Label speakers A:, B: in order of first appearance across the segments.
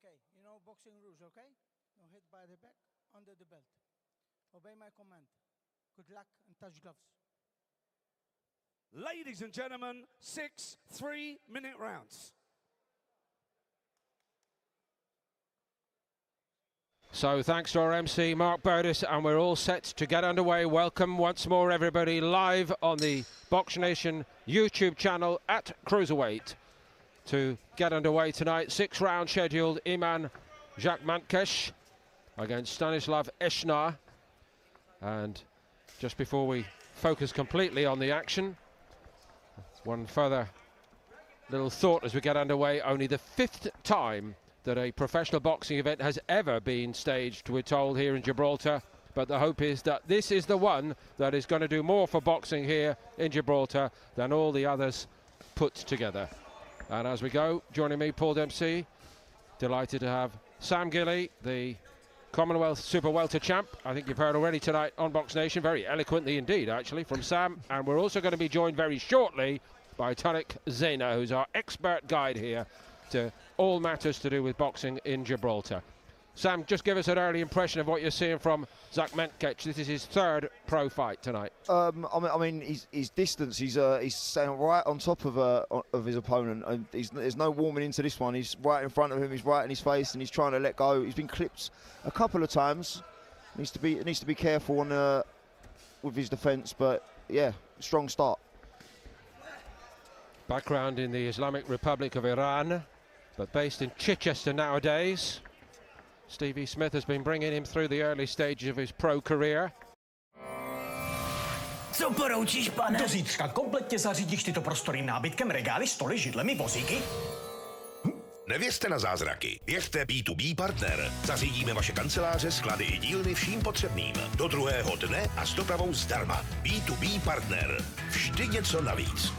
A: Okay, you know boxing rules, okay? No hit by the back, under the belt. Obey my command. Good luck and touch gloves.
B: Ladies and gentlemen, 6 3-minute rounds.
C: So thanks to our MC Mark Burtis, and we're all set to get underway. Welcome once more everybody live on the Box Nation YouTube channel at Cruiserweight to get underway tonight. 6 rounds scheduled. Iman Jakmankesh against Stanislav Eschner. And just before we focus completely on the action, one further little thought as we get underway. Only the 5th time that a professional boxing event has ever been staged, we're told, here in Gibraltar. But the hope is that this is the one that is going to do more for boxing here in Gibraltar than all the others put together. And as we go, joining me, Paul Dempsey. Delighted to have Sam Gilley, the Commonwealth Super Welter champ. I think you've heard already tonight on Box Nation, very eloquently indeed, actually, from Sam. And we're also going to be joined very shortly by Tariq Zena, who's our expert guide here to all matters to do with boxing in Gibraltar. Sam, just give us an early impression of what you're seeing from Jakmankesh. This is his 3rd pro fight tonight.
D: I mean, his distance, he's staying right on top of his opponent, and there's no warming into this one. He's right in front of him, he's right in his face, and he's trying to let go. He's been clipped a couple of times. Needs to be careful on with his defence, but yeah, strong start. Background
C: in the Islamic Republic of Iran, but based in Chichester nowadays. Stevie Smith has been bringing him through the early stages of his pro career.
E: Co poroučíš, pane? Do zítřka kompletně zařídíš tyto prostory nábytkem, regály, stoly, židlemi, vozíky?
F: Nevěřte na zázraky. Věřte B2B Partner. Zařídíme vaše kanceláře, sklady i dílny vším potřebným. Do 2. dne a s dopravou zdarma. B2B Partner. Vždy něco navíc.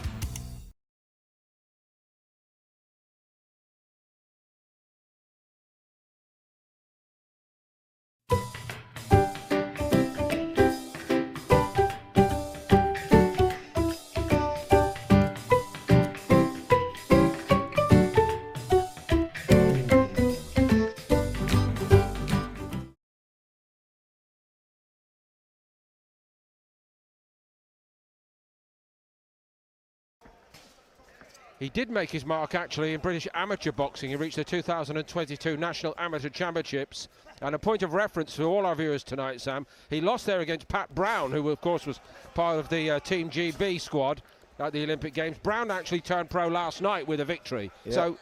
C: He did make his mark, actually, in British amateur boxing. He reached the 2022 National Amateur Championships. And a point of reference for all our viewers tonight, Sam, he lost there against Pat Brown, who, of course, was part of the Team GB squad at the Olympic Games. Brown actually turned pro last night with a victory. Yeah. So,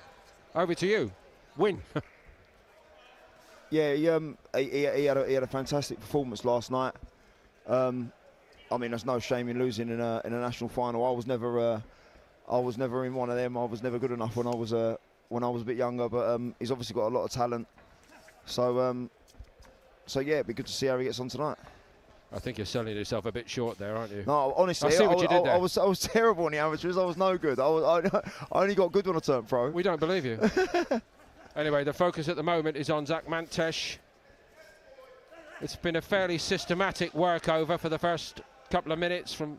C: over to you. Win.
D: Yeah, he had a fantastic performance last night. I mean, there's no shame in losing in a national final. I was never in one of them. I was never good enough when I was a bit younger. But he's obviously got a lot of talent. So yeah, it'd be good to see how he gets on tonight.
C: I think you're selling yourself a bit short there, aren't you?
D: No, honestly, I was terrible in the amateurs. I was no good. I only got good when I turned pro.
C: We don't believe you. Anyway, the focus at the moment is on Jakmankesh. It's been a fairly systematic workover for the first couple of minutes from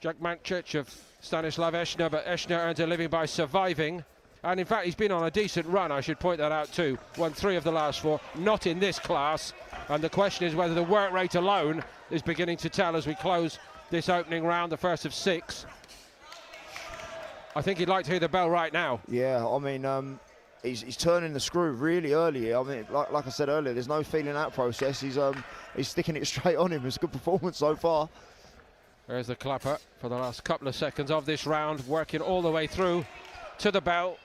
C: Jakmankesh of Stanislav Eschner, but Eschner earns a living by surviving. And in fact, he's been on a decent run, I should point that out too. Won 3 of the last 4, not in this class. And the question is whether the work rate alone is beginning to tell as we close this opening round, the first of 6. I think he'd like to hear the bell right now.
D: Yeah, I mean, he's turning the screw really early. I mean, like I said earlier, there's no feeling out process. He's sticking it straight on him. It's a good performance so far.
C: There's the clapper for the last couple of seconds of this round, working all the way through to the bell.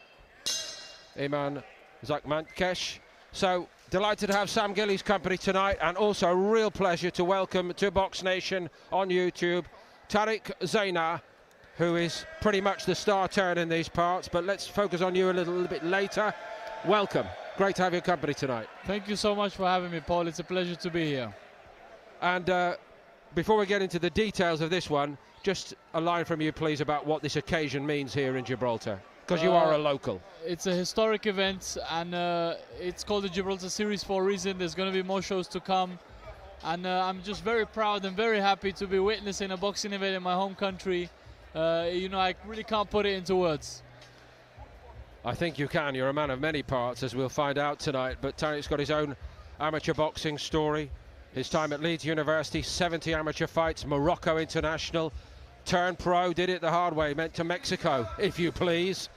C: Iman Jakmankesh. So delighted to have Sam Gilley's company tonight, and also a real pleasure to welcome to Box Nation on YouTube Tariq Zena, who is pretty much the star turn in these parts, but let's focus on you a little bit later. Welcome. Great to have your company tonight.
G: Thank you so much for having me, Paul. It's a pleasure to be here.
C: And before we get into the details of this one, just a line from you, please, about what this occasion means here in Gibraltar, because you are a local.
G: It's a historic event, and it's called the Gibraltar Series for a reason. There's going to be more shows to come, and I'm just very proud and very happy to be witnessing a boxing event in my home country. You know, I really can't put it into words.
C: I think you can. You're a man of many parts, as we'll find out tonight. But Tarik's got his own amateur boxing story. His time at Leeds University, 70 amateur fights, Morocco international, turned pro, did it the hard way, went to Mexico, if you please.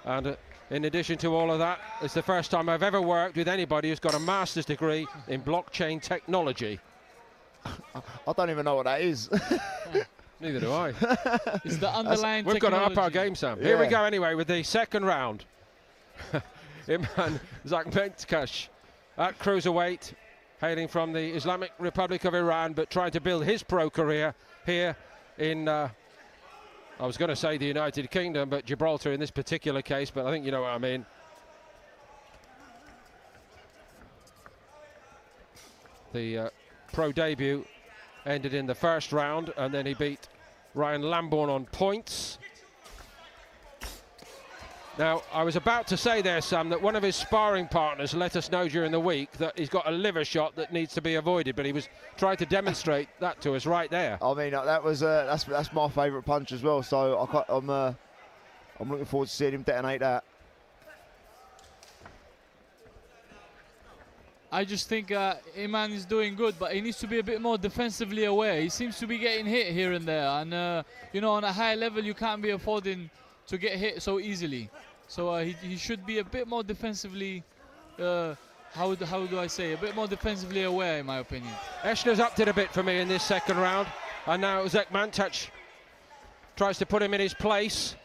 C: And in addition to all of that, it's the first time I've ever worked with anybody who's got a master's degree in blockchain technology.
D: I don't even know what that is.
C: Neither do I.
G: It's the underlying
C: We've got to up our game, Sam. Here we go anyway with the second round. Iman Zakhmetkash at cruiserweight, hailing from the Islamic Republic of Iran, but trying to build his pro career here in, I was going to say the United Kingdom, but Gibraltar in this particular case, but I think you know what I mean. The pro debut ended in the first round, and then he beat Ryan Lambourne on points. Now, I was about to say there, Sam, that one of his sparring partners let us know during the week that he's got a liver shot that needs to be avoided, but he was trying to demonstrate that to us right there.
D: I mean, that was that's my favourite punch as well. So I'm looking forward to seeing him detonate that.
G: I just think Iman is doing good, but he needs to be a bit more defensively aware. He seems to be getting hit here and there, and you know, on a high level, you can't be affording to get hit so easily. So he should be a bit more defensively, how do I say, a bit more defensively aware, in my opinion.
C: Eschner's upped it a bit for me in this second round, and now Zakhmetkash tries to put him in his place.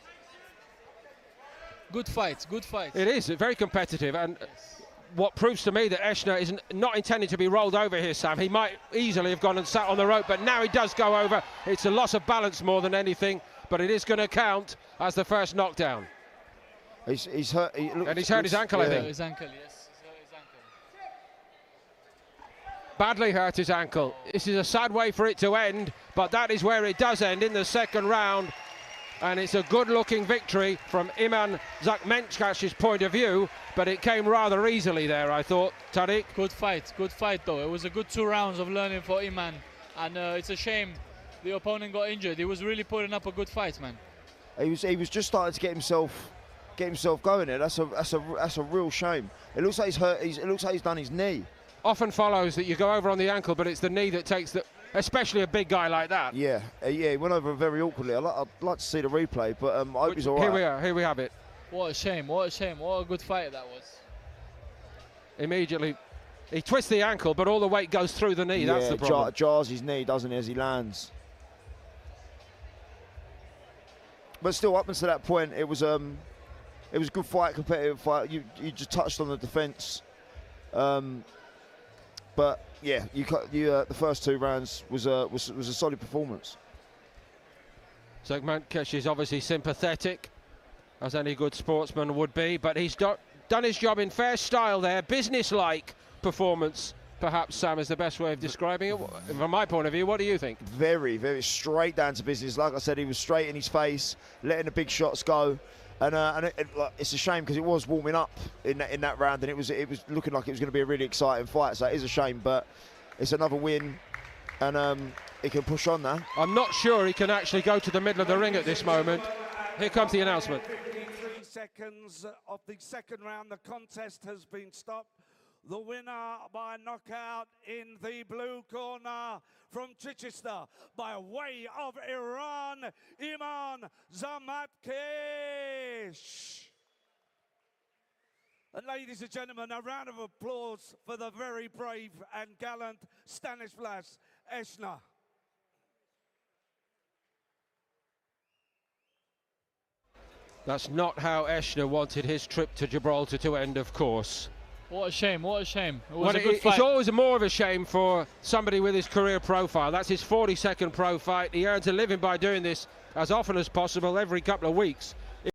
G: Good fight, good fight.
C: It is very competitive, and what proves to me that Eschner is not intending to be rolled over here, Sam. He might easily have gone and sat on the rope, but now he does go over. It's a loss of balance more than anything, but it is going to count as the first knockdown.
D: He's hurt.
C: And he's hurt his ankle, I think.
G: His ankle, yes. He's hurt his ankle.
C: Badly hurt his ankle. This is a sad way for it to end, but that is where it does end in the second round. And it's a good-looking victory from Iman Zakhmetka's point of view, but it came rather easily there, I thought. Tariq?
G: Good fight though. It was a good 2 rounds of learning for Iman, and it's a shame the opponent got injured. He was really putting up a good fight, man.
D: He was just starting to get himself going there. That's a real shame. It looks like he's hurt. It looks like he's done his knee.
C: Often follows that you go over on the ankle, but it's the knee that takes the, especially a big guy like that.
D: Yeah, he went over very awkwardly. I'd like to see the replay, but I hope he's all right.
C: Here we have it.
G: What a shame, what a shame. What a good fight that was.
C: Immediately, he twists the ankle, but all the weight goes through the knee. That's the problem.
D: Jars his knee, doesn't he, as he lands. But still, up until that point, it was a good fight, competitive fight. You just touched on the defence, but yeah, the first 2 rounds was a solid performance.
C: Zakhmetkash is obviously sympathetic, as any good sportsman would be, but he's done his job in fair style there. Business-like performance, perhaps, Sam, is the best way of describing it. From my point of view, what do you think?
D: Very, very straight down to business. Like I said, he was straight in his face, letting the big shots go. And it's a shame because it was warming up in that round, and it was looking like it was going to be a really exciting fight. So it is a shame, but it's another win, and he can push on now.
C: I'm not sure he can actually go to the middle of the ring at this moment. Here comes the announcement.
B: 53 seconds of the second round. The contest has been stopped. The winner by knockout in the blue corner from Chichester by way of Iran, Iman Zakhmetkash. And ladies and gentlemen, a round of applause for the very brave and gallant Stanislav Eschner.
C: That's not how Eschner wanted his trip to Gibraltar to end, of course.
G: What a shame, what a shame. It was a good fight.
C: It's always more of a shame for somebody with his career profile. That's his 42nd pro fight. He earns a living by doing this as often as possible every couple of weeks.